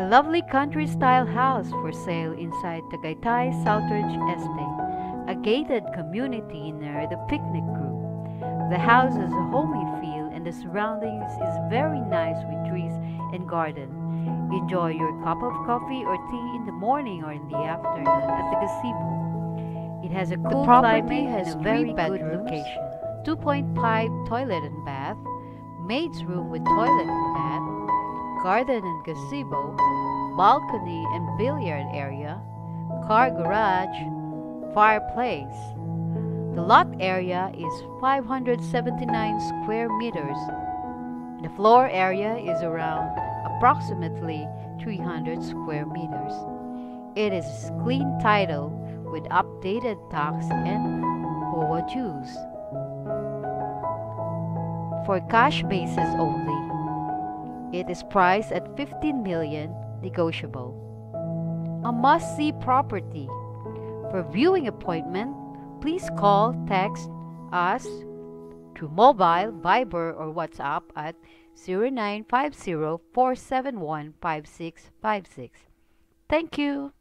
lovely country-style house for sale inside Tagaytay, Southridge Estate, a gated community near the picnic group. The house has a homey feel and the surroundings is very nice with trees and garden. Enjoy your cup of coffee or tea in the morning or in the afternoon at the Gazebo. It has a cool climate and a very good location. 2.5 toilet and bath, maid's room with toilet and bath, garden and gazebo, balcony and billiard area, car garage, fireplace. The lot area is 579 square meters. The floor area is around approximately 300 square meters. It is clean title with updated tax and HOA dues. For cash basis only. It is priced at 15 million, negotiable. A must-see property. For viewing appointment, please call, text us through mobile, Viber, or WhatsApp at 0950-471-5656. Thank you.